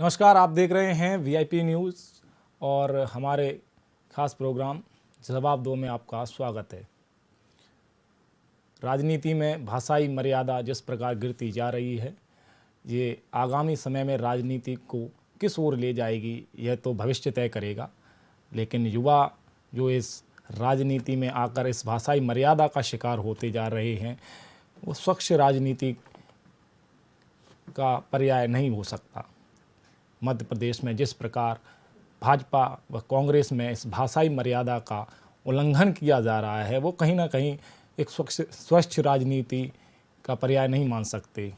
नमस्कार, आप देख रहे हैं वीआईपी न्यूज़ और हमारे खास प्रोग्राम जवाब दो में आपका स्वागत है। राजनीति में भाषाई मर्यादा जिस प्रकार गिरती जा रही है, ये आगामी समय में राजनीति को किस ओर ले जाएगी यह तो भविष्य तय करेगा। लेकिन युवा जो इस राजनीति में आकर इस भाषाई मर्यादा का शिकार होते जा रहे हैं, वो स्वच्छ राजनीति का पर्याय नहीं हो सकता। मध्य प्रदेश में जिस प्रकार भाजपा व कांग्रेस में इस भाषाई मर्यादा का उल्लंघन किया जा रहा है, वो कहीं ना कहीं एक स्वच्छ राजनीति का पर्याय नहीं मान सकते।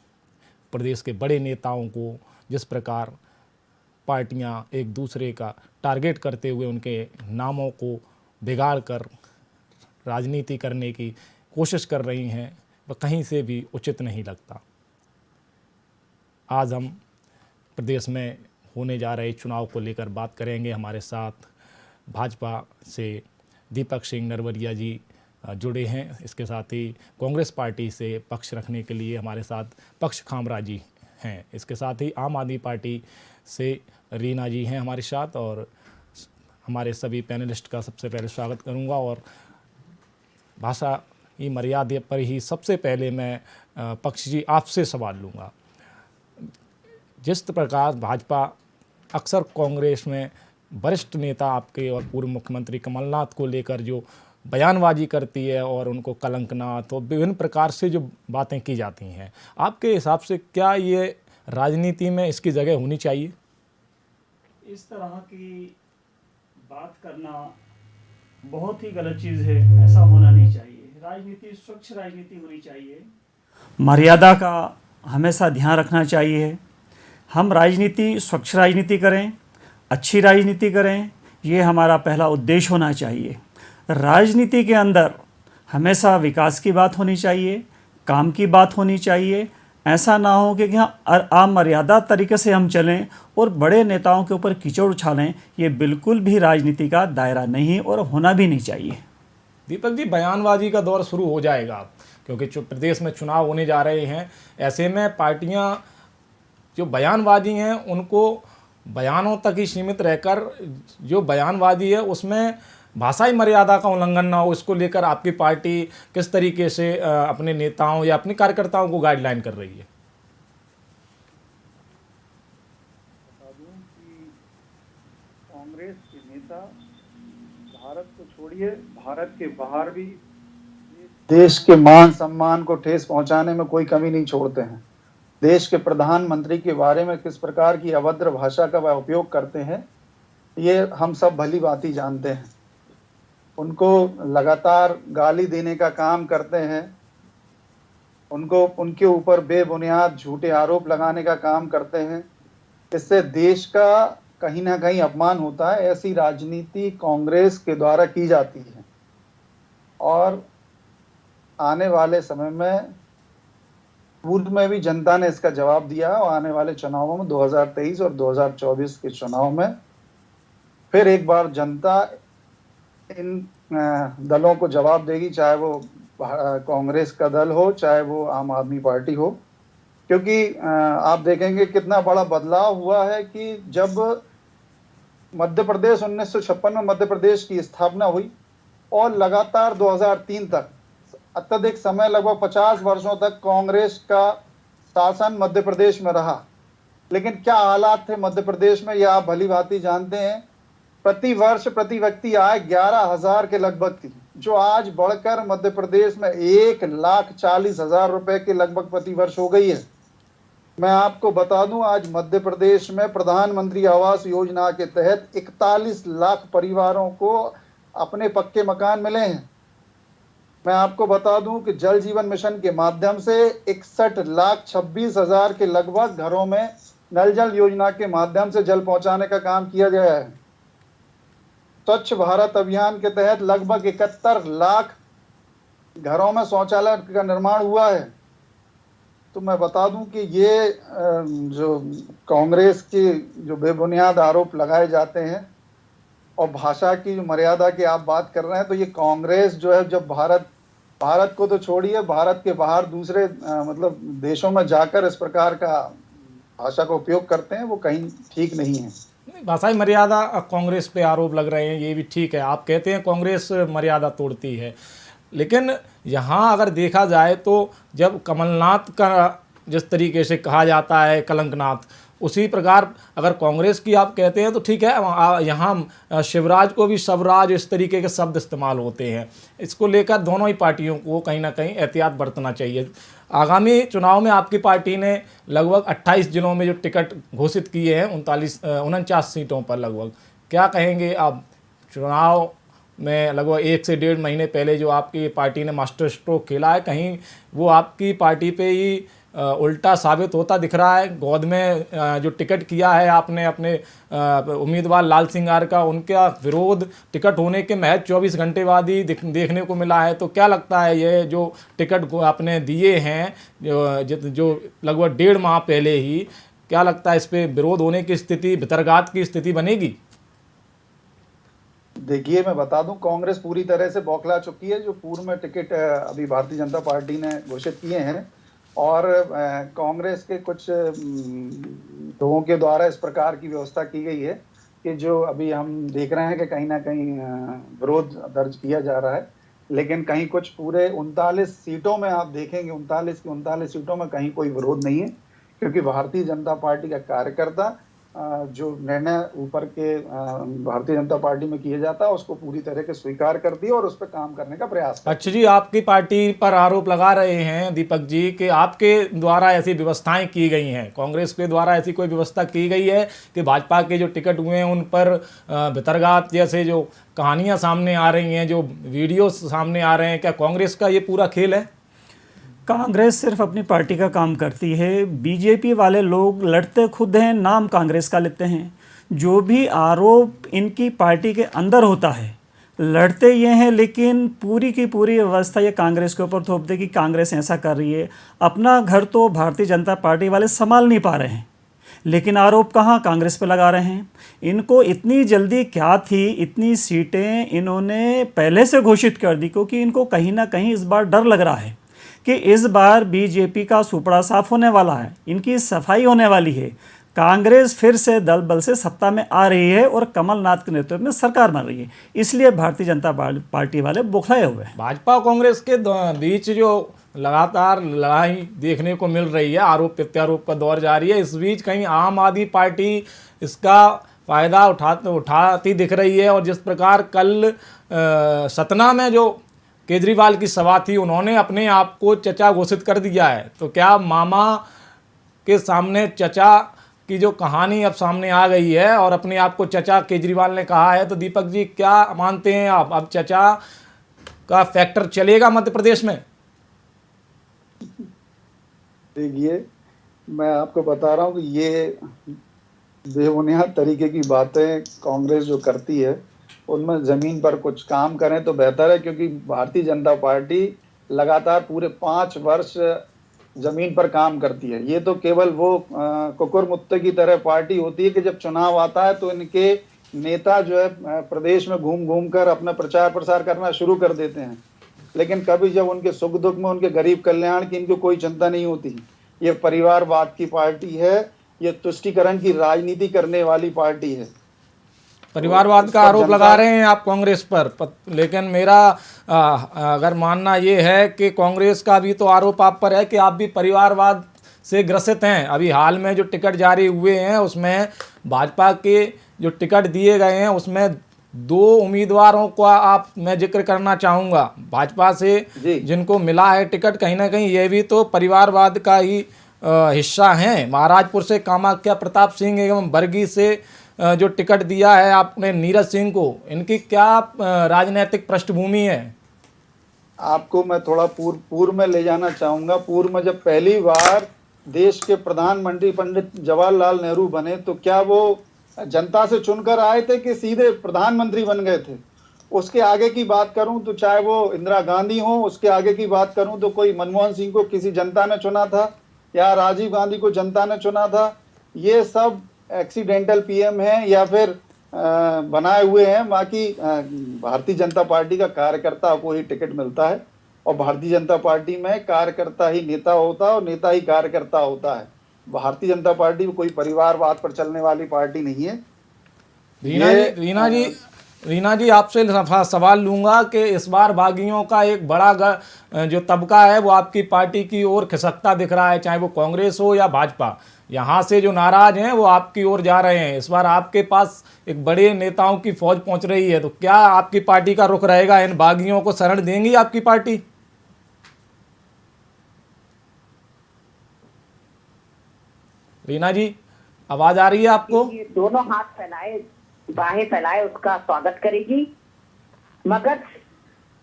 प्रदेश के बड़े नेताओं को जिस प्रकार पार्टियां एक दूसरे का टारगेट करते हुए उनके नामों को बिगाड़ कर राजनीति करने की कोशिश कर रही हैं, वह कहीं से भी उचित नहीं लगता। आज हम प्रदेश में होने जा रहे चुनाव को लेकर बात करेंगे। हमारे साथ भाजपा से दीपक सिंह नरवरिया जी जुड़े हैं। इसके साथ ही कांग्रेस पार्टी से पक्ष रखने के लिए हमारे साथ पक्ष खामरा जी हैं। इसके साथ ही आम आदमी पार्टी से रीना जी हैं हमारे साथ। और हमारे सभी पैनलिस्ट का सबसे पहले स्वागत करूंगा। और भाषा की मर्यादा पर ही सबसे पहले मैं पक्ष जी आपसे सवाल लूँगा। जिस प्रकार भाजपा अक्सर कांग्रेस में वरिष्ठ नेता आपके और पूर्व मुख्यमंत्री कमलनाथ को लेकर जो बयानबाजी करती है और उनको कलंकनाथ और विभिन्न प्रकार से जो बातें की जाती हैं, आपके हिसाब से क्या ये राजनीति में इसकी जगह होनी चाहिए? इस तरह की बात करना बहुत ही गलत चीज़ है। ऐसा होना नहीं चाहिए। राजनीति स्वच्छ राजनीति होनी चाहिए। मर्यादा का हमेशा ध्यान रखना चाहिए। हम राजनीति स्वच्छ राजनीति करें, अच्छी राजनीति करें, ये हमारा पहला उद्देश्य होना चाहिए। राजनीति के अंदर हमेशा विकास की बात होनी चाहिए, काम की बात होनी चाहिए। ऐसा ना हो कि अमर्यादा तरीके से हम चलें और बड़े नेताओं के ऊपर कीचड़ उछालें। ये बिल्कुल भी राजनीति का दायरा नहीं और होना भी नहीं चाहिए। दीपक जी, बयानबाजी का दौर शुरू हो जाएगा क्योंकि प्रदेश में चुनाव होने जा रहे हैं। ऐसे में पार्टियां जो बयानबाजी हैं उनको बयानों तक ही सीमित रहकर जो बयानबाजी है उसमें भाषाई मर्यादा का उल्लंघन ना हो, इसको लेकर आपकी पार्टी किस तरीके से अपने नेताओं या अपने कार्यकर्ताओं को गाइडलाइन कर रही है? बता दूं कि कांग्रेस के नेता भारत को छोड़िए, भारत के बाहर भी देश के मान सम्मान को ठेस पहुंचाने में कोई कमी नहीं छोड़ते हैं। देश के प्रधानमंत्री के बारे में किस प्रकार की अभद्र भाषा का वह उपयोग करते हैं, ये हम सब भली भांति जानते हैं। उनको लगातार गाली देने का काम करते हैं, उनके ऊपर बेबुनियाद झूठे आरोप लगाने का काम करते हैं। इससे देश का कहीं ना कहीं अपमान होता है। ऐसी राजनीति कांग्रेस के द्वारा की जाती है और आने वाले समय में पूर्व में भी जनता ने इसका जवाब दिया और आने वाले चुनावों में 2023 और 2024 के चुनाव में फिर एक बार जनता इन दलों को जवाब देगी, चाहे वो कांग्रेस का दल हो, चाहे वो आम आदमी पार्टी हो। क्योंकि आप देखेंगे कितना बड़ा बदलाव हुआ है कि जब मध्य प्रदेश 1956 में मध्य प्रदेश की स्थापना हुई और लगातार 2003 तक अत्यधिक समय, लगभग 50 वर्षों तक कांग्रेस का शासन मध्य प्रदेश में रहा। लेकिन क्या हालात थे मध्य प्रदेश में, यह आप भली भांति जानते हैं। प्रति वर्ष प्रति व्यक्ति आय 11,000 के लगभग थी, जो आज बढ़कर मध्य प्रदेश में 1,40,000 रुपए के लगभग प्रति वर्ष हो गई है। मैं आपको बता दूं, आज मध्य प्रदेश में प्रधानमंत्री आवास योजना के तहत 41 लाख परिवारों को अपने पक्के मकान मिले हैं। मैं आपको बता दूं कि जल जीवन मिशन के माध्यम से 61,26,000 के लगभग घरों में नल जल योजना के माध्यम से जल पहुंचाने का काम किया गया है। स्वच्छ भारत अभियान के तहत लगभग 71 लाख घरों में शौचालय का निर्माण हुआ है। तो मैं बता दूं कि ये जो कांग्रेस के जो बेबुनियाद आरोप लगाए जाते हैं और भाषा की जो मर्यादा की आप बात कर रहे हैं, तो ये कांग्रेस जो है, जब भारत को तो छोड़िए, भारत के बाहर दूसरे मतलब देशों में जाकर इस प्रकार का भाषा का उपयोग करते हैं वो कहीं ठीक नहीं है। नहीं, भाषाई मर्यादा कांग्रेस पे आरोप लग रहे हैं, ये भी ठीक है। आप कहते हैं कांग्रेस मर्यादा तोड़ती है, लेकिन यहाँ अगर देखा जाए तो जब कमलनाथ का जिस तरीके से कहा जाता है कलंकनाथ, उसी प्रकार अगर कांग्रेस की आप कहते हैं तो ठीक है। यहाँ शिवराज को भी शवराज, इस तरीके के शब्द इस्तेमाल होते हैं। इसको लेकर दोनों ही पार्टियों को कहीं ना कहीं एहतियात बरतना चाहिए। आगामी चुनाव में आपकी पार्टी ने लगभग 28 जिलों में जो टिकट घोषित किए हैं, 49 सीटों पर लगभग, क्या कहेंगे आप? चुनाव में लगभग 1 से 1.5 महीने पहले जो आपकी पार्टी ने मास्टर स्ट्रोक खेला है, कहीं वो आपकी पार्टी पे ही उल्टा साबित होता दिख रहा है? गोद में जो टिकट किया है आपने अपने उम्मीदवार लाल सिंगार का, उनका विरोध टिकट होने के महज 24 घंटे बाद ही देखने को मिला है। तो क्या लगता है, ये जो टिकट आपने दिए हैं जो लगभग 1.5 माह पहले ही, क्या लगता है इस पर विरोध होने की स्थिति, भितरघात की स्थिति बनेगी? देखिए, मैं बता दूं, कांग्रेस पूरी तरह से बौखला चुकी है। जो पूर्व में टिकट अभी भारतीय जनता पार्टी ने घोषित किए हैं, और कांग्रेस के कुछ लोगों के द्वारा इस प्रकार की व्यवस्था की गई है कि जो अभी हम देख रहे हैं कि कहीं ना कहीं विरोध दर्ज किया जा रहा है। लेकिन कहीं कुछ पूरे 39 सीटों में आप देखेंगे, 39 की 39 सीटों में कहीं कोई विरोध नहीं है, क्योंकि भारतीय जनता पार्टी का कार्यकर्ता जो निर्णय ऊपर के भारतीय जनता पार्टी में किया जाता है उसको पूरी तरह से स्वीकार कर दिया और उस पर काम करने का प्रयास करती है। अच्छा जी, आपकी पार्टी पर आरोप लगा रहे हैं दीपक जी कि आपके द्वारा ऐसी व्यवस्थाएं की गई हैं, कांग्रेस के द्वारा ऐसी कोई व्यवस्था की गई है कि भाजपा के जो टिकट हुए हैं उन पर भितरघात जैसे जो कहानियां सामने आ रही हैं, जो वीडियो सामने आ रहे हैं, क्या कांग्रेस का ये पूरा खेल है? कांग्रेस सिर्फ अपनी पार्टी का काम करती है। बीजेपी वाले लोग लड़ते खुद हैं, नाम कांग्रेस का लेते हैं। जो भी आरोप इनकी पार्टी के अंदर होता है, लड़ते ये हैं, लेकिन पूरी की पूरी व्यवस्था ये कांग्रेस के ऊपर थोप दे कि कांग्रेस ऐसा कर रही है। अपना घर तो भारतीय जनता पार्टी वाले संभाल नहीं पा रहे हैं, लेकिन आरोप कहाँ कांग्रेस पे लगा रहे हैं। इनको इतनी जल्दी क्या थी, इतनी सीटें इन्होंने पहले से घोषित कर दी, क्योंकि इनको कहीं ना कहीं इस बार डर लग रहा है कि इस बार बीजेपी का सुपड़ा साफ होने वाला है, इनकी सफाई होने वाली है। कांग्रेस फिर से दल बल से सत्ता में आ रही है और कमलनाथ के नेतृत्व में सरकार बन रही है, इसलिए भारतीय जनता पार्टी वाले बौखलाए हुए हैं। भाजपा कांग्रेस के बीच जो लगातार लड़ाई देखने को मिल रही है, आरोप प्रत्यारोप का दौर जारी है, इस बीच कहीं आम आदमी पार्टी इसका फ़ायदा उठाती दिख रही है। और जिस प्रकार कल सतना में जो केजरीवाल की सभा थी, उन्होंने अपने आप को चचा घोषित कर दिया है। तो क्या मामा के सामने चचा की जो कहानी अब सामने आ गई है और अपने आप को चचा केजरीवाल ने कहा है, तो दीपक जी क्या मानते हैं आप, अब चचा का फैक्टर चलेगा मध्य प्रदेश में? देखिए, मैं आपको बता रहा हूँ कि ये बेबुनियाद तरीके की बातें कांग्रेस जो करती है, उनमें जमीन पर कुछ काम करें तो बेहतर है, क्योंकि भारतीय जनता पार्टी लगातार पूरे 5 वर्ष जमीन पर काम करती है। ये तो केवल वो कुकुर मुत्ते की तरह पार्टी होती है कि जब चुनाव आता है तो इनके नेता जो है प्रदेश में घूम घूम कर अपना प्रचार प्रसार करना शुरू कर देते हैं, लेकिन कभी जब उनके सुख दुख में, उनके गरीब कल्याण की इनको कोई चिंता नहीं होती। ये परिवारवाद की पार्टी है, ये तुष्टीकरण की राजनीति करने वाली पार्टी है। परिवारवाद का आरोप लगा रहे हैं आप कांग्रेस पर, लेकिन मेरा अगर मानना ये है कि कांग्रेस का भी तो आरोप आप पर है कि आप भी परिवारवाद से ग्रसित हैं। अभी हाल में जो टिकट जारी हुए हैं उसमें भाजपा के जो टिकट दिए गए हैं उसमें 2 उम्मीदवारों का मैं जिक्र करना चाहूँगा भाजपा से जिनको मिला है टिकट। कहीं ना कहीं ये भी तो परिवारवाद का ही हिस्सा हैं। महाराजपुर से कामाख्या प्रताप सिंह एवं बरगी से जो टिकट दिया है आपने नीरज सिंह को, इनकी क्या राजनीतिक पृष्ठभूमि है? आपको मैं थोड़ा पूर्व में ले जाना चाहूँगा। पूर्व में जब पहली बार देश के प्रधानमंत्री पंडित जवाहरलाल नेहरू बने, तो क्या वो जनता से चुनकर आए थे कि सीधे प्रधानमंत्री बन गए थे? उसके आगे की बात करूं तो चाहे वो इंदिरा गांधी हो, उसके आगे की बात करूं तो कोई मनमोहन सिंह को किसी जनता ने चुना था या राजीव गांधी को जनता ने चुना था। ये सब एक्सीडेंटल पीएम हैं या फिर बनाए हुए हैं। बाकी भारतीय जनता पार्टी का कार्यकर्ता को ही टिकट मिलता है, और भारतीय जनता पार्टी में कार्यकर्ता ही नेता होता है और नेता ही कार्यकर्ता होता है। भारतीय जनता पार्टी कोई परिवारवाद पर चलने वाली पार्टी नहीं है। रीना जी आपसे सवाल लूंगा कि इस बार बागियों का एक बड़ा जो तबका है वो आपकी पार्टी की ओर खिसकता दिख रहा है, चाहे वो कांग्रेस हो या भाजपा। यहाँ से जो नाराज हैं वो आपकी ओर जा रहे हैं। इस बार आपके पास एक बड़े नेताओं की फौज पहुंच रही है, तो क्या आपकी पार्टी का रुख रहेगा? इन बागियों को शरण देंगी आपकी पार्टी? रीना जी आवाज आ रही है आपको? दोनों हाथ फैलाए, बाहें फैलाए उसका स्वागत करेगी, मगर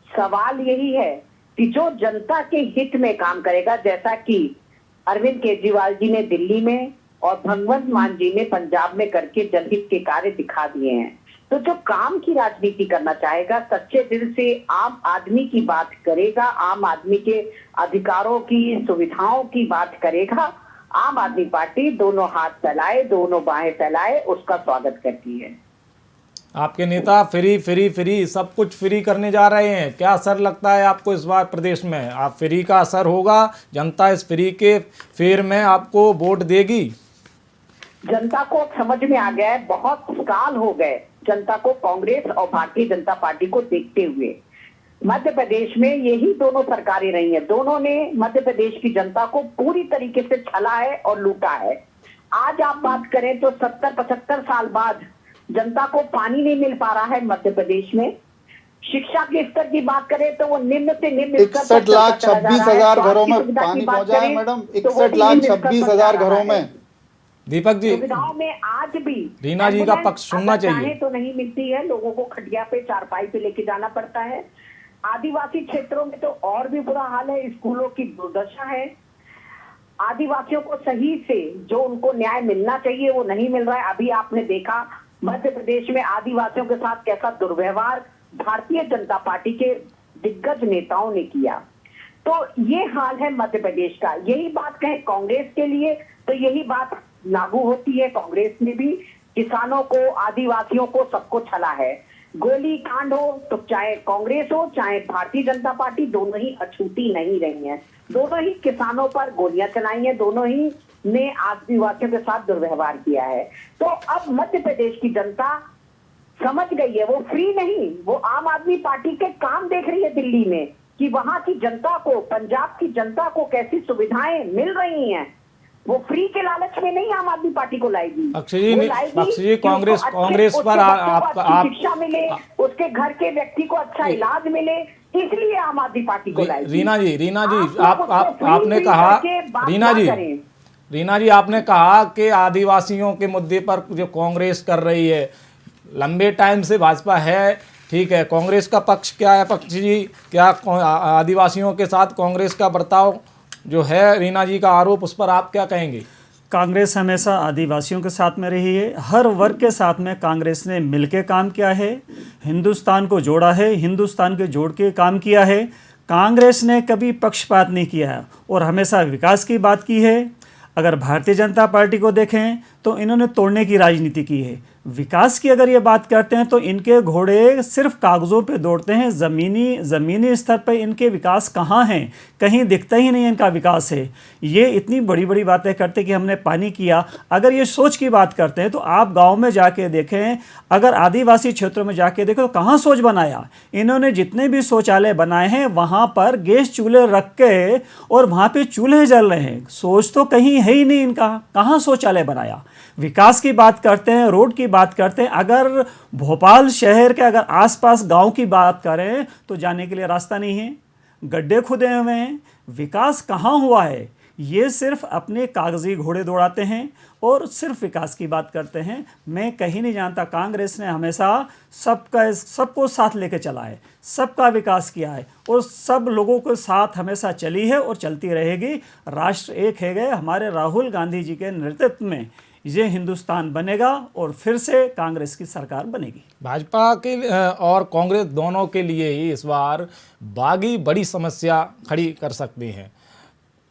सवाल यही है कि जो जनता के हित में काम करेगा, जैसा कि अरविंद केजरीवाल जी ने दिल्ली में और भगवंत मान जी ने पंजाब में करके जनहित के कार्य दिखा दिए हैं, तो जो काम की राजनीति करना चाहेगा, सच्चे दिल से आम आदमी की बात करेगा, आम आदमी के अधिकारों की, सुविधाओं की बात करेगा, आम आदमी पार्टी दोनों हाथ फैलाए, दोनों बाहें फैलाए उसका स्वागत करती है। आपके नेता फ्री फ्री फ्री सब कुछ फ्री करने जा रहे हैं, क्या असर लगता है आपको इस बार प्रदेश में? आप फ्री का असर होगा, जनता इस फ्री के फेर में आपको वोट देगी? जनता को समझ में आ गया है, बहुत साल हो गए जनता को कांग्रेस और भारतीय जनता पार्टी को देखते हुए। मध्य प्रदेश में यही दोनों सरकारें रही हैं, दोनों ने मध्य प्रदेश की जनता को पूरी तरीके से छला है और लूटा है। आज आप बात करें तो 70-75 साल बाद जनता को पानी नहीं मिल पा रहा है मध्य प्रदेश में। शिक्षा के स्तर की बात करें तो वो निम्न से निम्न 61,26,000 घरों में पानी पहुंचा है मैडम, 61,26,000 घरों में। दीपक जी, सुविधाओं में आज भी रीना जी का पक्ष सुनना चाहिए। तो नहीं मिलती है, लोगों को खटिया पे, चारपाई पे लेके जाना पड़ता है। आदिवासी क्षेत्रों में तो और भी बुरा हाल है, स्कूलों की दुर्दशा है। आदिवासियों को सही से जो उनको न्याय मिलना चाहिए वो नहीं मिल रहा है। अभी आपने देखा मध्य प्रदेश में आदिवासियों के साथ कैसा दुर्व्यवहार भारतीय जनता पार्टी के दिग्गज नेताओं ने किया। तो ये हाल है मध्य प्रदेश का। यही बात कहें कांग्रेस के लिए तो यही बात लागू होती है। कांग्रेस ने भी किसानों को, आदिवासियों को, सबको छला है। गोली कांड हो तो चाहे कांग्रेस हो चाहे भारतीय जनता पार्टी, दोनों ही अछूती नहीं रही हैं। दोनों ही किसानों पर गोलियां चलाई हैं, दोनों ही ने आदिवासियों के साथ दुर्व्यवहार किया है। तो अब मध्य प्रदेश की जनता समझ गई है, वो फ्री नहीं, वो आम आदमी पार्टी के काम देख रही है दिल्ली में कि वहां की जनता को, पंजाब की जनता को कैसी सुविधाएं मिल रही हैं। वो फ्री के लालच में नहीं आम आदमी पार्टी को लाएगी। अक्षय जी कांग्रेस पर आप शिक्षा मिले, उसके घर के व्यक्ति को अच्छा इलाज मिले, इसलिए आम आदमी पार्टी को लाएगी। रीना जी आपने कहा, रीना जी आपने कहा कि आदिवासियों के मुद्दे पर जो कांग्रेस कर रही है, लंबे टाइम से भाजपा है, ठीक है, कांग्रेस का पक्ष क्या है? पक्ष जी, क्या आदिवासियों के साथ कांग्रेस का बर्ताव जो है, रीना जी का आरोप, उस पर आप क्या कहेंगे? कांग्रेस हमेशा आदिवासियों के साथ में रही है, हर वर्ग के साथ में कांग्रेस ने मिलकर काम किया है, हिंदुस्तान को जोड़ा है, हिंदुस्तान के जोड़ के काम किया है। कांग्रेस ने कभी पक्षपात नहीं किया है और हमेशा विकास की बात की है। अगर भारतीय जनता पार्टी को देखें तो इन्होंने तोड़ने की राजनीति की है। विकास की अगर ये बात करते हैं तो इनके घोड़े सिर्फ कागज़ों पे दौड़ते हैं, ज़मीनी स्तर पे इनके विकास कहाँ हैं? कहीं दिखता ही नहीं इनका विकास है। ये इतनी बड़ी बड़ी बातें करते कि हमने पानी किया। अगर ये सोच की बात करते हैं तो आप गांव में जाके देखें, अगर आदिवासी क्षेत्रों में जाके देखें तो कहाँ सोच बनाया इन्होंने? जितने भी शौचालय बनाए हैं वहाँ पर गैस चूल्हे रख के और वहाँ पर चूल्हे जल रहे हैं। सोच तो कहीं है ही नहीं इनका, कहाँ शौचालय बनाया? विकास की बात करते हैं, रोड की बात करते हैं। अगर भोपाल शहर के अगर आसपास गांव की बात करें तो जाने के लिए रास्ता नहीं है, गड्ढे खुदे हुए हैं। विकास कहाँ हुआ है? ये सिर्फ अपने कागजी घोड़े दौड़ाते हैं और सिर्फ विकास की बात करते हैं। मैं कहीं नहीं जानता, कांग्रेस ने हमेशा सबको साथ लेके चला है, सबका विकास किया है और सब लोगों के साथ हमेशा चली है और चलती रहेगी। राष्ट्र एक है गए, हमारे राहुल गांधी जी के नेतृत्व में ये हिंदुस्तान बनेगा और फिर से कांग्रेस की सरकार बनेगी। भाजपा के और कांग्रेस दोनों के लिए ही इस बार बागी बड़ी समस्या खड़ी कर सकती हैं।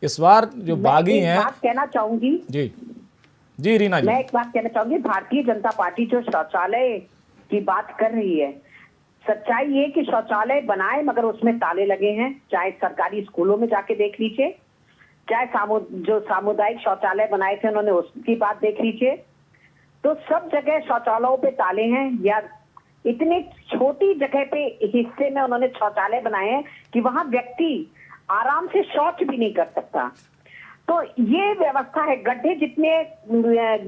इस बार जो बागी हैं, बात कहना चाहूंगी जी रीना जी, मैं एक बात कहना चाहूंगी। भारतीय जनता पार्टी जो शौचालय की बात कर रही है, सच्चाई ये कि शौचालय बनाए मगर उसमें ताले लगे हैं। चाहे सरकारी स्कूलों में जाके देख लीजिए, चाहे जो सामुदायिक शौचालय बनाए थे उन्होंने उसकी बात देख लीजिए, तो सब जगह शौचालयों पे ताले हैं, या इतनी छोटी जगह पे हिस्से में उन्होंने शौचालय बनाए हैं कि वहां व्यक्ति आराम से शौच भी नहीं कर सकता। तो ये व्यवस्था है। गड्ढे जितने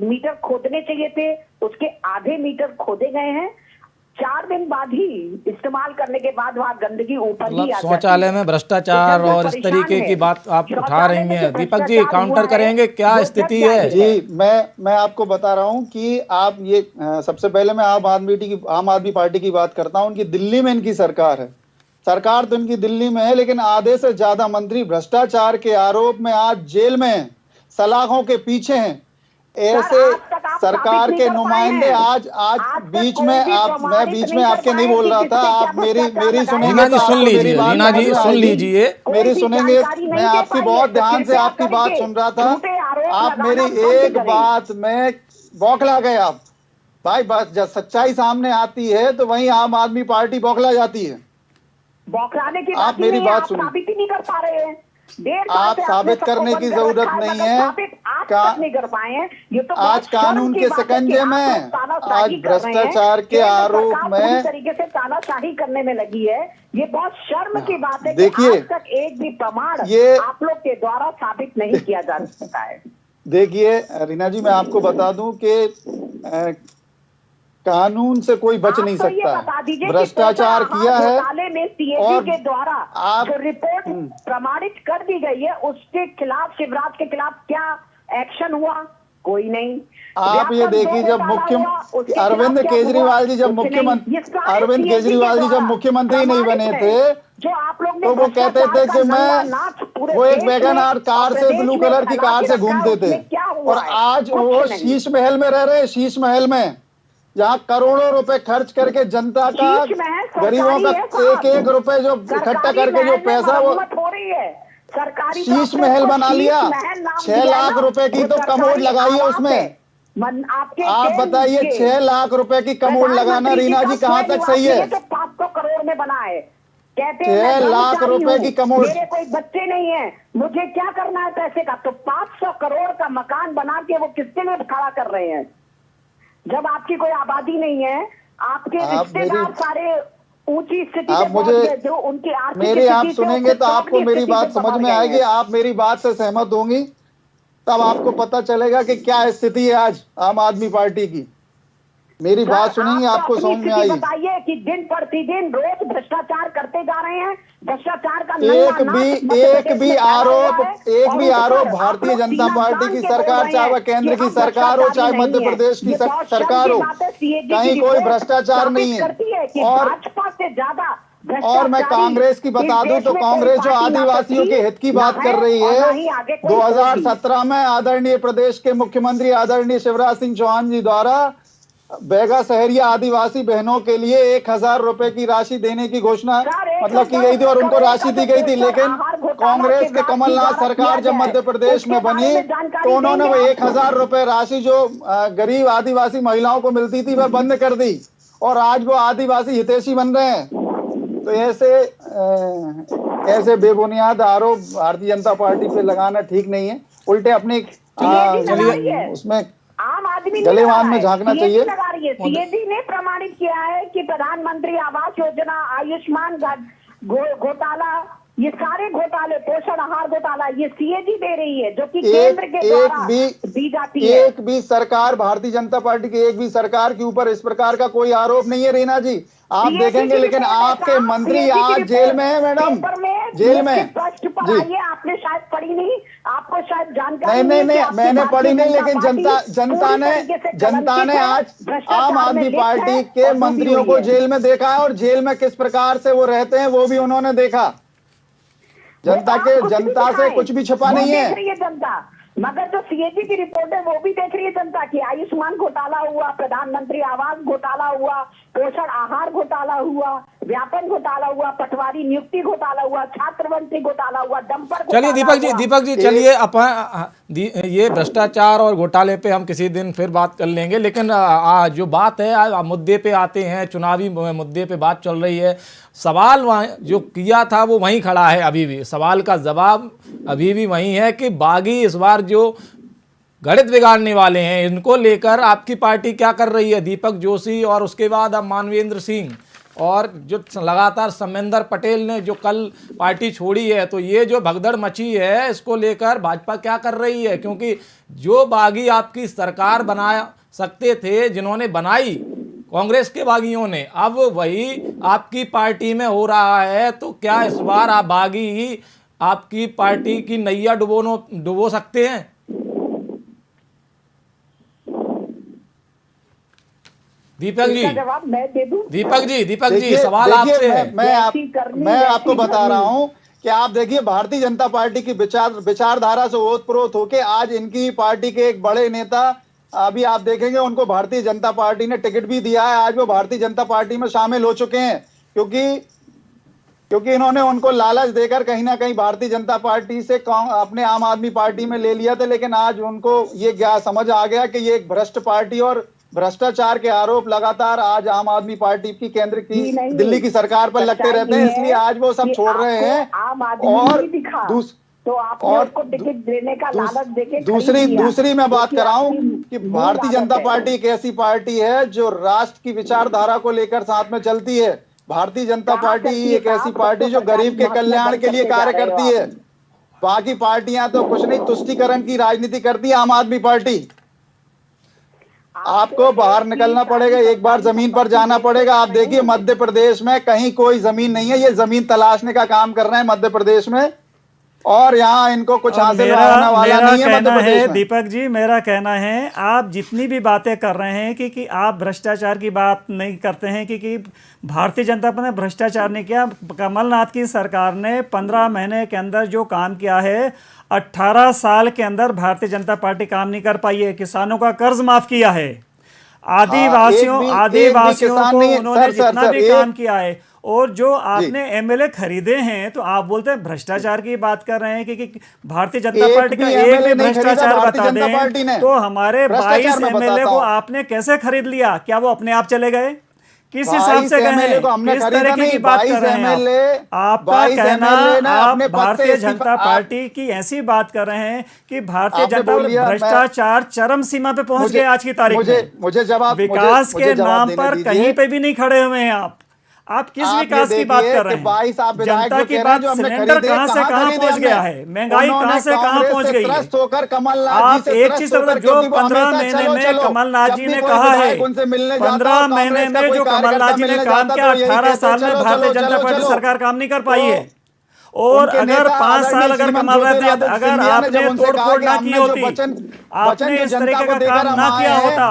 मीटर खोदने चाहिए थे उसके आधे मीटर खोदे गए हैं। 4 दिन बाद ही इस्तेमाल करने के बाद वहां गंदगी ऊपर ही आ जाती है। शौचालय में भ्रष्टाचार और इस तरीके की बात आप उठा रही हैं, दीपक जी काउंटर करेंगे, क्या स्थिति है? जी, मैं आपको बता रहा हूं कि आप ये सबसे पहले मैं आम आदमी पार्टी की बात करता हूं। उनकी दिल्ली में इनकी सरकार है, सरकार तो इनकी दिल्ली में है, लेकिन आधे से ज्यादा मंत्री भ्रष्टाचार के आरोप में आज जेल में हैं, सलाखों के पीछे हैं। ऐसे सरकार के नुमाइंदे आज बीच में मैं बीच में आपके नहीं बोल रहा था, आप मेरी सुनेंगे। रीना जी सुन लीजिए, रीना जी सुन लीजिए, मेरी सुनेंगे। मैं आपकी बहुत ध्यान से आपकी बात सुन रहा था, आप मेरी एक बात में बौखला गए आप। भाई जब सच्चाई सामने आती है तो वहीं आम आदमी पार्टी बौखला जाती है। बौखलाने की आप मेरी बात सुनिए, साबित ही नहीं कर पा रहे हैं। आप साबित करने की जरूरत नहीं है। नहीं कर पाए हैं। ये तो आज कानून के शिकंजे में, आज भ्रष्टाचार के आरोप में तरीके से तानाशाही करने में लगी है। ये बहुत शर्म की बात है। देखिए, आज तक एक भी प्रमाण ये आप लोग के द्वारा साबित नहीं किया जा सकता है। देखिए रीना जी, मैं आपको बता दूं कि कानून से कोई बच नहीं सकता। भ्रष्टाचार किया है में सीएजी के द्वारा जो रिपोर्ट प्रमाणित कर दी गई है उसके खिलाफ, शिवराज के खिलाफ क्या एक्शन हुआ? कोई नहीं। आप ये देखिए, जब अरविंद केजरीवाल जी जब मुख्यमंत्री नहीं बने थे जो आप लोग तो वो कहते थे कि वो एक वैगन आर कार से, ब्लू कलर की कार से घूमते थे, और आज वो शीश महल में रह रहे हैं। शीश महल में जहाँ करोड़ों रुपए खर्च करके जनता का, गरीबों का एक रुपए जो इकट्ठा करके जो पैसा वो सरकारी शीश महल बना लिया। 6 लाख रुपए की तो कमोड लगाई है उसमें। आप बताइए, 6 लाख रुपए की कमोड लगाना रीना जी कहाँ तक सही है? तो 500 करोड़ में बना है। कहते 6 लाख रुपए की कमोड। मेरे कोई बच्चे नहीं है, मुझे क्या करना है पैसे का? तो 500 करोड़ का मकान बना के वो किसके लिए खड़ा कर रहे हैं? जब आपकी कोई आबादी नहीं है, आपके रिश्तेदार सारे ऊंची स्थिति आप मुझे जो उनकी आप सुनेंगे तो आपको मेरी बात समझ में आएगी। आप मेरी बात से सहमत होंगी, तब आपको पता चलेगा कि क्या स्थिति है आज आम आदमी पार्टी की। मेरी बात सुनेंगे, आपको समझ में आएगी। बताइए कि दिन प्रतिदिन रोज भ्रष्टाचार करते जा रहे हैं। भ्रष्टाचार का एक भी आरोप भारतीय जनता पार्टी की सरकार, चाहे वह केंद्र की सरकार हो चाहे मध्य प्रदेश की सरकार हो, कहीं कोई भ्रष्टाचार नहीं है। और मैं कांग्रेस की बता दूं तो कांग्रेस जो आदिवासियों के हित की बात कर रही है, 2017 में आदरणीय प्रदेश के मुख्यमंत्री आदरणीय शिवराज सिंह चौहान जी द्वारा बैगा शहरिया आदिवासी बहनों के लिए 1000 रुपए की राशि देने की घोषणा की गई थी, और उनको राशि दी गई थी। लेकिन कांग्रेस के कमलनाथ सरकार जब मध्य प्रदेश में बनी तो उन्होंने वो 1000 रुपए राशि जो गरीब आदिवासी महिलाओं को मिलती थी वह बंद कर दी, और आज वो आदिवासी हितैषी बन रहे हैं। तो ऐसे बेबुनियाद आरोप भारतीय जनता पार्टी पे लगाना ठीक नहीं है। उल्टे अपनी उसमें आम आदमी गलेवान में झांकना चाहिए। सीएजी ने प्रमाणित किया है कि प्रधानमंत्री आवास योजना, आयुष्मान घोटाला, ये सारे घोटाले, पोषण आहार घोटाला, ये सीएजी दे रही है, जो कि केंद्र के द्वारा दी जाती है। एक भी सरकार, भारतीय जनता पार्टी की एक भी सरकार के ऊपर इस प्रकार का कोई आरोप नहीं है रीना जी, आप देखेंगे। लेकिन आपके मंत्री आज जेल में है मैडम, जेल में जी। आपने शायद पढ़ी नहीं, आपको शायद जानकारी नहीं, मैंने पढ़ी नहीं, लेकिन जनता ने आज आम आदमी पार्टी के मंत्रियों को जेल में देखा है, और जेल में किस प्रकार से वो रहते हैं वो भी उन्होंने देखा। जनता से कुछ भी छुपा नहीं है जनता। मगर जो सीएजी की रिपोर्ट है वो भी देख रही है जनता की। आयुष्मान घोटाला हुआ, प्रधानमंत्री आवास घोटाला हुआ, पोषण आहार घोटाला हुआ, व्यापन घोटाला हुआ, पटवारी नियुक्ति घोटाला हुआ, छात्रवृत्ति घोटाला हुआ, डंपर चलिए घोटाला हुआ। दीपक जी चलिए ये भ्रष्टाचार और घोटाले पे हम किसी दिन फिर बात कर लेंगे, लेकिन जो बात है मुद्दे पे आते हैं, चुनावी मुद्दे पे बात चल रही है। सवाल वहाँ जो किया था वो वहीं खड़ा है, अभी भी सवाल का जवाब अभी भी वही है कि बागी इस बार जो गणित बिगाड़ने वाले हैं, इनको लेकर आपकी पार्टी क्या कर रही है? दीपक जोशी और उसके बाद अब मानवेंद्र सिंह और जो लगातार समेंदर पटेल ने जो कल पार्टी छोड़ी है, तो ये जो भगदड़ मची है इसको लेकर भाजपा क्या कर रही है? क्योंकि जो बागी आपकी सरकार बना सकते थे, जिन्होंने बनाई कांग्रेस के बागियों ने, अब वही आपकी पार्टी में हो रहा है। तो क्या इस बार आप बागी ही आपकी पार्टी की नैया डुबो सकते हैं? दीपक जी, जवाब मैं दे दूं? दीपक जी सवाल आपसे है। मैं आपको बता रहा हूं कि आप देखिए, भारतीय जनता पार्टी की विचारधारा से ओतप्रोत होके आज इनकी पार्टी के एक बड़े नेता, अभी आप देखेंगे उनको भारतीय जनता पार्टी ने टिकट भी दिया है, आज वो भारतीय जनता पार्टी में शामिल हो चुके हैं, क्योंकि इन्होंने उनको लालच देकर कहीं ना कहीं भारतीय जनता पार्टी से अपने आम आदमी पार्टी में ले लिया था। लेकिन आज उनको ये समझ आ गया कि ये एक भ्रष्ट पार्टी और भ्रष्टाचार के आरोप लगातार आज आम आदमी पार्टी की केंद्र की दिल्ली की सरकार पर लगते रहते हैं, इसलिए आज वो सब छोड़ रहे हैं। और टिकट देने का लालच देके दूसरी मैं बात कर रहा हूं कि भारतीय जनता पार्टी एक ऐसी पार्टी है जो राष्ट्र की विचारधारा को लेकर साथ में चलती है। भारतीय जनता पार्टी ही एक ऐसी पार्टी जो गरीब के कल्याण के लिए कार्य करती है। बाकी पार्टियां तो कुछ नहीं, तुष्टीकरण की राजनीति करती है आम आदमी पार्टी। आपको बाहर निकलना पड़ेगा, एक बार जमीन पर जाना पड़ेगा। आप देखिए मध्य प्रदेश में कहीं कोई जमीन नहीं है, ये जमीन तलाशने का काम कर रहे हैं मध्य प्रदेश में, और यहाँ इनको कुछ हासिल होने वाला नहीं है मध्य प्रदेश में। दीपक जी, मेरा कहना है आप जितनी भी बातें कर रहे हैं कि आप भ्रष्टाचार की बात नहीं करते हैं कि भारतीय जनता पार्टी ने भ्रष्टाचार नहीं किया। कमलनाथ की सरकार ने 15 महीने के अंदर जो काम किया है, 18 साल के अंदर भारतीय जनता पार्टी काम नहीं कर पाई है। किसानों का कर्ज माफ किया है, आदिवासियों को उन्होंने जितना भी काम किया है, और जो आपने एमएलए खरीदे हैं तो आप बोलते हैं भ्रष्टाचार की बात कर रहे हैं कि भारतीय जनता पार्टी का एक भी भ्रष्टाचार बता दें तो हमारे 22 एमएलए को आपने कैसे खरीद लिया? क्या वो अपने आप चले गए? किस हिसाब से गए हैं? किस तरीके की बात कर रहे हैं आपका कहना, आप भारतीय जनता पार्टी की ऐसी बात कर रहे हैं कि भारतीय जनता भ्रष्टाचार चरम सीमा पे पहुंच गए आज की तारीख में। मुझे जवाब, विकास के नाम पर कहीं पे भी नहीं खड़े हुए हैं आप किस विकास की बात कर रहे हैं? जनता की बात, सिलेंडर कहां से कहां पहुंच गया है, महंगाई कहां से कहां पहुंच गई है। आप एक चीज जो 15 महीने में कमलनाथ जी ने कहा है, 15 महीने में जो कमलनाथ जी ने काम किया, 18 साल में भारतीय जनता पार्टी सरकार काम नहीं कर पाई है। और अगर 5 साल अगर कमलनाथ, अगर आपने तोड़फोड़ ना की होती, आपने इस तरीके का काम ना किया होता,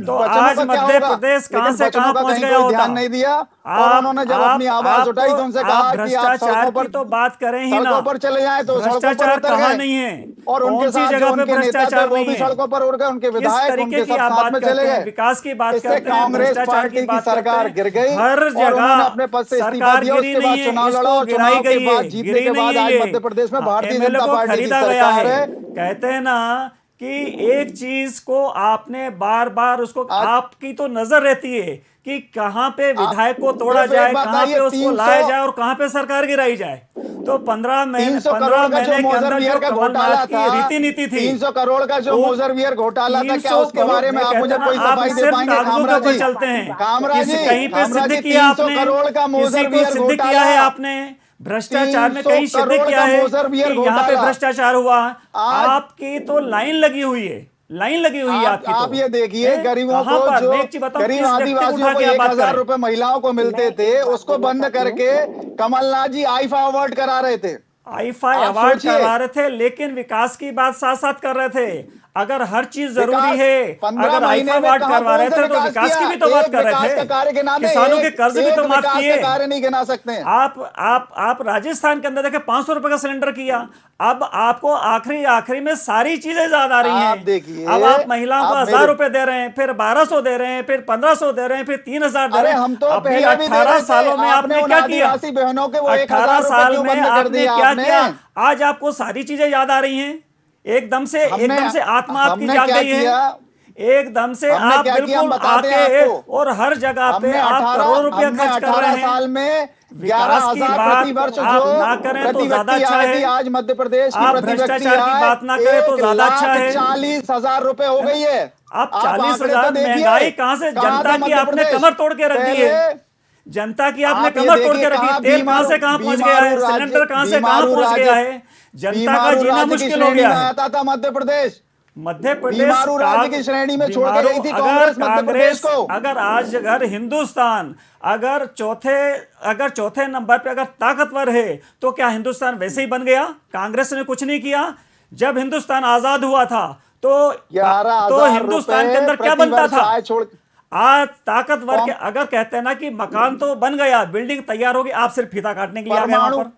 तो आज मध्य प्रदेश कहां से कहां पहुंच गया होता। नहीं दिया, और उन्होंने जब अपनी आवाज उठाई तो उनसे कहा कि भ्रष्टाचार की तो बात करें ही ना, पर चले जाए तो भ्रष्टाचार कहाँ नहीं है, और उनके साथ जगह पे भ्रष्टाचार नहीं है, सड़कों पर उड़ गए, उनके विधायक उनके साथ में चले गए। विकास की बात करते हैं, कांग्रेस पार्टी की सरकार गिर गई, हर जगह अपने पद से इस्तीफा दिया, उसके बाद चुनाव लड़ा और चुनाव के बाद जीतने के बाद आज मध्य प्रदेश में भारतीय जनता पार्टी की सरकार है। कहते हैं ना कि एक चीज को आपने बार बार उसको, आपकी तो नजर रहती है कि कहां पे विधायक को तोड़ा जाए, कहां पे उसको लाया जाए और कहां पे सरकार गिराई जाए। तो 15 महीने के अंदर जो कमलनाथ की रीति नीति थी, 300 करोड़ का जो मोजरवियर घोटाला था, क्या उसके बारे में आप मुझे कोई सफाई दे पाएंगे? कामराज जी चलते हैं, कामराज जी कहीं पे सिद्ध किया आपने, किसी को सिद्ध किया है आपने भ्रष्टाचार में, कहीं सिद्ध किया है कि यहाँ पे भ्रष्टाचार हुआ? आपकी तो लाइन लगी हुई है, लाइन लगी हुई है आपकी। आप ये देखिए, गरीबों को जो गरीब आदिवासियों को 1000 रुपए महिलाओं को मिलते थे, उसको बंद करके कमलनाथ जी आईफा अवार्ड करा रहे थे। आईफा आप अवार्ड सोचिए। करवा रहे थे, लेकिन विकास की बात साथ साथ कर रहे थे। अगर हर चीज जरूरी विकास है, 15 अगर महीने आईफा में अवार्ड कहां करवा रहे कौन सा थे तो विकास की किया? भी तो बात एक कर विकास रहे का थे। कार्य गिना दे, किसानों के एक- कर्ज भी एक तो माफ विकास किए। का कार्य नहीं गिना सकते हैं। आप राजस्थान के अंदर देखे 500 रुपए का सिलेंडर किया। अब आपको आखिरी में सारी चीजें ज्यादा आ रही आप हैं। देखिए, अब आप महिलाओं को आप 1000 मेरे- रुपए दे रहे हैं, फिर 1200 दे रहे हैं, फिर 1500 दे रहे हैं, फिर 3000 दे अरे रहे हैं। हम तो अभी पहले भी दे 18 रहे थे। सालों में आपने उन क्या किया? आदिवासी बहनों के वो 18 1000 रुपए साल क्यों में बंद कर आपने दिया क्या आपने? किया? आज आपको सारी चीजें याद आ रही हैं। एकदम से आत्मा आपकी हमने जाग क्या गई है। किया? एकदम से हमने आप क्या किया? हम बिल्कुल बताते हैं आके आपको। और हर जगह पे हमने आप 18 करोड़ों रुपया हमने खर्च कर 18 रहे हैं। साल में विकास की 11,000 बात प्रति वर्ष आप जो ना करें तो प्रति ज्यादा व्यक्ति अच्छा आय है। थी, आज मध्य प्रदेश की आप प्रति व्यक्ति भ्रष्टाचार की आय बात ना करें तो ज्यादा अच्छा है। 1,40,000 रुपए हो गई है। आप आप 40,000 आंकड़े तो देखिए। महंगाई कहां से? कहां जनता था की मध्य आपने प्रदेश? कमर तोड़ के रख दी है। पहले जनता की आपने आप ये कमर तोड़ देखिए के रखी है। कहां तेल कहां से कहां पहुंच गया है? सिलेंडर कहां से कहां पहुंच गया है? जनता का जीना मुश्किल हो गया है। आता था मध्य प्रदेश। मध्य प्रदेश बीमारू राज्य की श्रेणी में छोड़ के गई थी कांग्रेस मध्य प्रदेश को। अगर हिंदुस्तान अगर चौथे नंबर पे अगर ताकतवर है तो क्या हिंदुस्तान वैसे ही बन गया? कांग्रेस ने कुछ नहीं किया। जब हिंदुस्तान आजाद हुआ था तो 11,000 हिंदुस्तान के अंदर क्या बनता था? छोड़ आज ताकतवर के अगर कहते हैं ना कि मकान तो बन गया, बिल्डिंग तैयार होगी, आप सिर्फ फीता काटने के लिए आ गए वहां पर।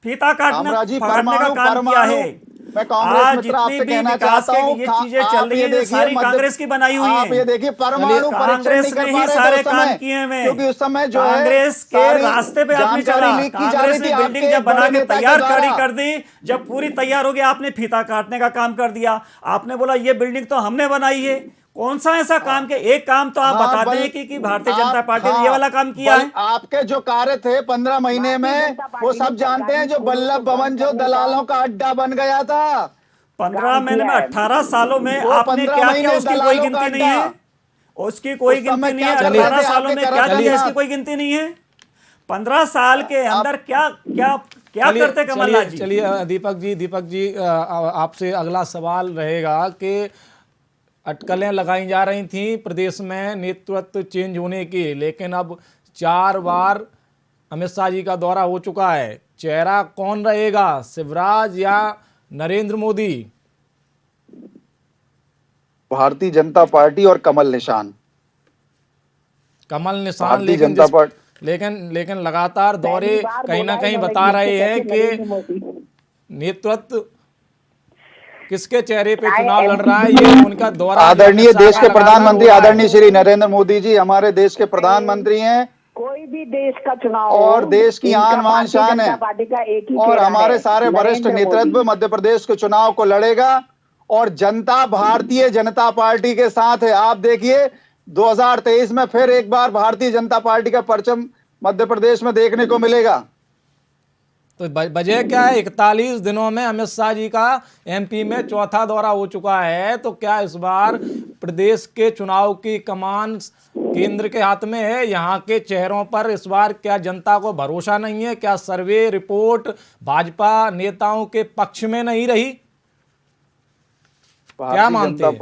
फीता काटने का काम किया है। मैं कांग्रेस आज मित्र आपसे जितनी भी कहना विकास चाहता हूं, की ये चीजें चल रही हैं सारी कांग्रेस की बनाई हुई आप ये हैं। देखिए परमाणु परीक्षण कांग्रेस नहीं कर ने पा ही रहे सारे थे उस काम समय, किए हुए। क्योंकि उस समय जो है कांग्रेस के सारी रास्ते पे आपने जानकारी चला। लीक की जा कांग्रेस रही ने थी बिल्डिंग आपके जब बना बड़े के नेता के तैयार द्वारा। खड़ी कर दी, जब पूरी तैयार होगी आपने फीता काटने का काम कर दिया। आपने बोला ये बिल्डिंग तो हमने बनाई है। कौन सा ऐसा काम के एक काम तो आप बता दें कि भारतीय जनता पार्टी ने ये वाला काम किया है? आपके जो कार्य थे 15 महीने में वो सब जानते हैं। जो बल्लभ भवन जो दलालों का अड्डा बन गया था 15 महीने में 18 सालों में वो आपने 15 क्या महीने किया उसकी कोई दलालों का गिनती नहीं है। उसकी कोई उस समय गिनती नहीं है। क्या कर रहे 18 थे सालों आपके में क्या कर्मचारी? किया इसकी कोई गिनती नहीं है। 15 साल के अंदर क्या क्या क्या करते कमलनाथ जी? चलिए दीपक जी आपसे अगला सवाल रहेगा कि अटकलें लगाई जा रही थी प्रदेश में नेतृत्व चेंज होने की, लेकिन अब 4 बार अमित शाह जी का दौरा हो चुका है। चेहरा कौन रहेगा, शिवराज या नरेंद्र मोदी? भारतीय जनता पार्टी और कमल निशान। कमल निशान, भारतीय जनता पार्टी लेकिन लगातार दौरे कहीं ना कहीं बता रहे हैं कि नेतृत्व किसके चेहरे पे चुनाव लड़ रहा है, ये उनका दौरा। आदरणीय देश के प्रधानमंत्री आदरणीय श्री नरेंद्र मोदी जी हमारे देश के प्रधानमंत्री हैं कोई भी देश का चुनाव और देश की आन बान शान है पार्टी का एक ही और चेहरा हमारे है, सारे वरिष्ठ नरेंद्र नेतृत्व मोदी। मध्य प्रदेश के चुनाव को लड़ेगा और जनता भारतीय जनता पार्टी के साथ है। आप देखिए 2023 में फिर एक बार भारतीय जनता पार्टी का परचम मध्य प्रदेश में देखने को मिलेगा। तो वजह क्या है? 41 दिनों में अमित शाह जी का एमपी में चौथा दौरा हो चुका है। तो क्या इस बार प्रदेश के चुनाव की कमान केंद्र के हाथ में है? यहाँ के चेहरों पर इस बार क्या जनता को भरोसा नहीं है? क्या सर्वे रिपोर्ट भाजपा नेताओं के पक्ष में नहीं रही? क्या मानते हैं?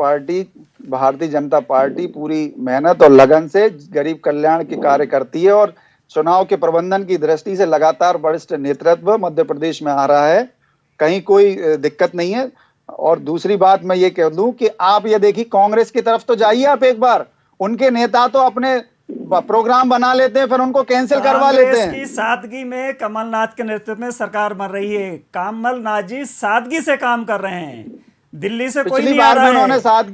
भारतीय जनता पार्टी पूरी मेहनत और लगन से गरीब कल्याण के कार्य करती है और चुनाव के प्रबंधन की दृष्टि से लगातार वरिष्ठ नेतृत्व मध्य प्रदेश में आ रहा है, कहीं कोई दिक्कत नहीं है। और दूसरी बात मैं ये कह दूं कि आप ये देखिए कांग्रेस की तरफ तो जाइए आप एक बार, उनके नेता तो अपने प्रोग्राम बना लेते हैं फिर उनको कैंसिल करवा लेते हैं। कांग्रेस की सादगी में कमलनाथ के नेतृत्व में सरकार बन रही है। कमलनाथ जी सादगी से काम कर रहे हैं, दिल्ली से कोई नहीं आ रहा है।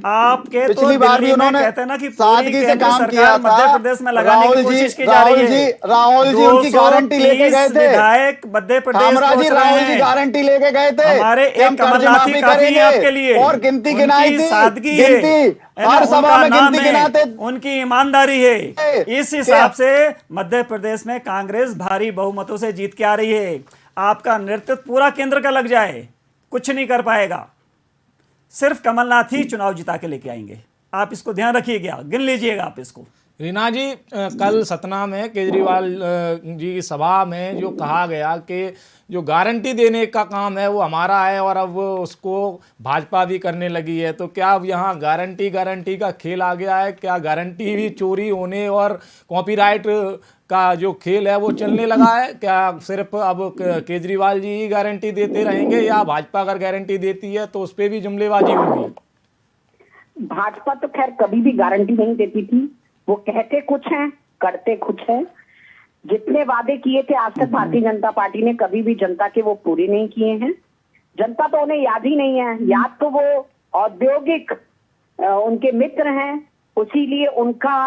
आपके तो पिछली बार भी उन्होंने कहते हैं ना कि सादगी से काम किया था। मध्य प्रदेश में लगाने की कोशिश की जा रही है। राहुल जी उनकी गारंटी लेके गए थे। विधायक मध्य प्रदेश राहुल जी गारंटी लेके गए थे। हमारे एक कमलनाथी काफी है आपके लिए और गिनती गिनाई थी, सादगी गिनती हर सभा में गिनती गिनाते, उनकी ईमानदारी है। इस हिसाब से मध्य प्रदेश में कांग्रेस भारी बहुमतों से जीत के आ रही है। आपका नेतृत्व पूरा केंद्र का लग जाए कुछ नहीं कर पाएगा, सिर्फ कमलनाथ ही चुनाव जिता के लेके आएंगे। आप इसको ध्यान रखिएगा, गिन लीजिएगा आप इसको। रीना जी, कल सतना में केजरीवाल जी की सभा में जो कहा गया कि जो गारंटी देने का काम है वो हमारा है और अब उसको भाजपा भी करने लगी है, तो क्या अब यहाँ गारंटी का खेल आ गया है? क्या गारंटी भी चोरी होने और कॉपीराइट का जो खेल है वो चलने लगा है? क्या सिर्फ अब केजरीवाल जी ही गारंटी देते रहेंगे या भाजपा अगर गारंटी देती है तो उस पर भी जुमलेबाजी होगी? भाजपा तो खैर कभी भी गारंटी नहीं देती थी। वो कहते कुछ हैं, करते कुछ हैं। जितने वादे किए थे आज तक भारतीय जनता पार्टी ने कभी भी जनता के वो पूरे नहीं किए हैं। जनता तो उन्हें याद ही नहीं है। याद तो वो औद्योगिक उनके मित्र हैं, उसीलिए उनका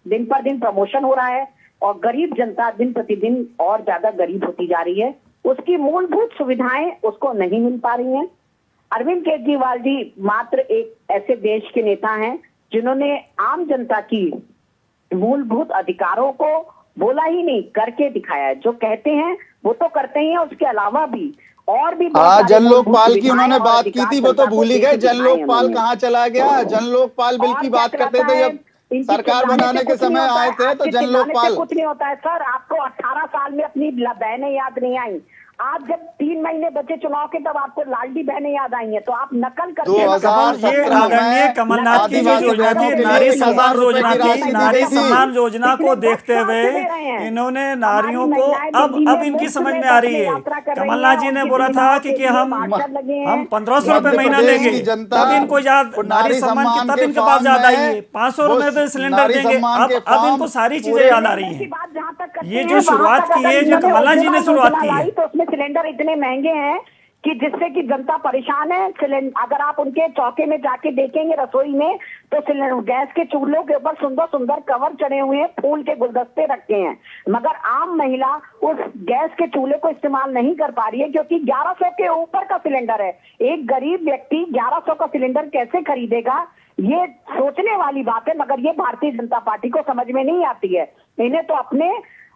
दिन पर दिन प्रमोशन हो रहा है और गरीब जनता दिन प्रतिदिन और ज्यादा गरीब होती जा रही है। उसकी मूलभूत सुविधाएं उसको नहीं मिल पा रही हैं। अरविंद केजरीवाल जी मात्र एक ऐसे देश के नेता हैं जिन्होंने आम जनता की मूलभूत अधिकारों को बोला ही नहीं, करके दिखाया है। जो कहते हैं वो तो करते ही हैं, उसके अलावा भी और भी जन लोकपाल की उन्होंने बात की थी, वो तो भूल ही गए। जन लोकपाल कहाँ चला गया? जन लोकपाल बिल की बात करते थे जब सरकार बनाने के समय आए थे, तो जन लोकपाल कुछ नहीं होता है सर। आपको 18 साल में अपनी बहनें याद नहीं आई। आज जब 3 महीने बचे चुनाव के तब आपको लाडली बहनें याद आई हैं, तो आप नकल करते हैं। 2017 में कमलनाथ की जो योजना थी नारी सम्मान योजना थी, नारी सम्मान योजना को देखते हुए इन्होंने नारियों को अब इनकी समझ में आ रही है। कमलनाथ जी ने बोला था कि हम 1500 रुपए महीना देंगे, तब इनको याद नारी सम्मान की, तब इनके पास याद आई है 500 रुपए में सिलेंडर देंगे। अब इनको सारी चीजें याद आ रही है। ये जो शुरुआत की है, जो कमलनाथ जी ने शुरुआत की है, तो उसमें सिलेंडर इतने महंगे हैं कि जिससे कि जनता परेशान है। अगर आप उनके चौके में जाके देखेंगे रसोई में, तो गैस के चूल्हों के ऊपर सुंदर सुंदर कवर चढ़े हुए हैं, फूल के गुलदस्ते रखे हैं, मगर आम महिला उस गैस के चूल्हे को इस्तेमाल नहीं कर पा रही है क्योंकि 1100 के ऊपर का सिलेंडर है। एक गरीब व्यक्ति 1100 का सिलेंडर कैसे खरीदेगा? ये सोचने वाली बात है, मगर ये भारतीय जनता पार्टी को समझ में नहीं आती है। इन्हें तो अपने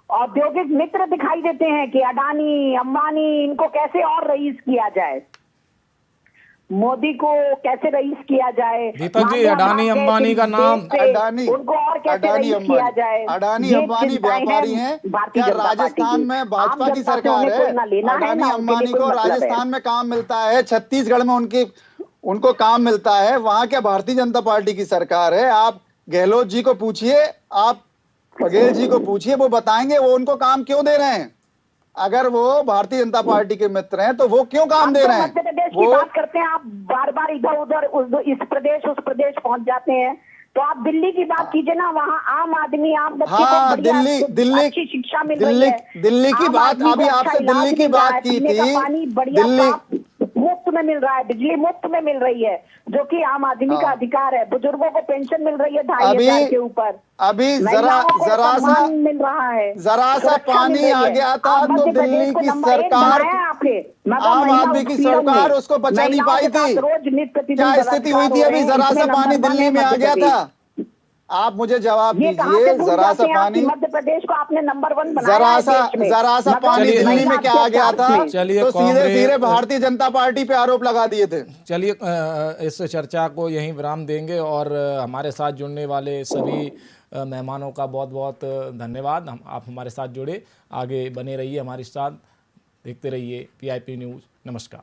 औद्योगिक मित्र दिखाई देते हैं कि अडानी, अंबानी, इनको कैसे और रईस किया जाए, मोदी को कैसे रईस किया जाए। दीपक जी, अडानी अंबानी का नाम, उनको और कैसे रईस किया जाए। अडानी अंबानी व्यापारी हैं। क्या राजस्थान में भाजपा की सरकार है? अडानी अंबानी को राजस्थान में काम मिलता है, छत्तीसगढ़ में उनको काम मिलता है, वहां क्या भारतीय जनता पार्टी की सरकार है? आप गहलोत जी को पूछिए, आप बघेल जी को पूछिए, वो बताएंगे वो उनको काम क्यों दे रहे हैं। अगर वो भारतीय जनता पार्टी के मित्र हैं तो वो क्यों काम दे रहे हैं? मध्य प्रदेश की बात करते हैं, आप बार बार इधर उधर इस प्रदेश उस प्रदेश पहुंच जाते हैं। तो आप दिल्ली की बात कीजिए ना, वहाँ आम आदमी, आम बच्चे को दिल्ली अच्छी शिक्षा मिल रही है। दिल्ली की बात, अभी आपसे दिल्ली की बात की थी। पानी बढ़िया मुफ्त में मिल रहा है, बिजली मुफ्त में मिल रही है, जो कि आम आदमी का अधिकार है। बुजुर्गों को पेंशन मिल रही है 2500 के ऊपर। अभी जरा सा मिल रहा है, जरा सा पानी आ गया था तो दिल्ली की सरकार, आम आदमी की सरकार उसको बचा नहीं पाई थी। क्या स्थिति हुई थी? अभी जरा सा पानी दिल्ली में आ गया था। आप मुझे जवाब दीजिए, जरा सा पानी मध्य प्रदेश को आपने नंबर 1 बनाया, जरा सा पानी दिल्ली में क्या आ गया था? चलिए, तो सीधे भारतीय जनता पार्टी पे आरोप लगा दिए थे। चलिए, इस चर्चा को यहीं विराम देंगे और हमारे साथ जुड़ने वाले सभी मेहमानों का बहुत बहुत धन्यवाद। आप हमारे साथ जुड़े, आगे बने रहिए हमारे साथ, देखते रहिए PIP न्यूज़। नमस्कार।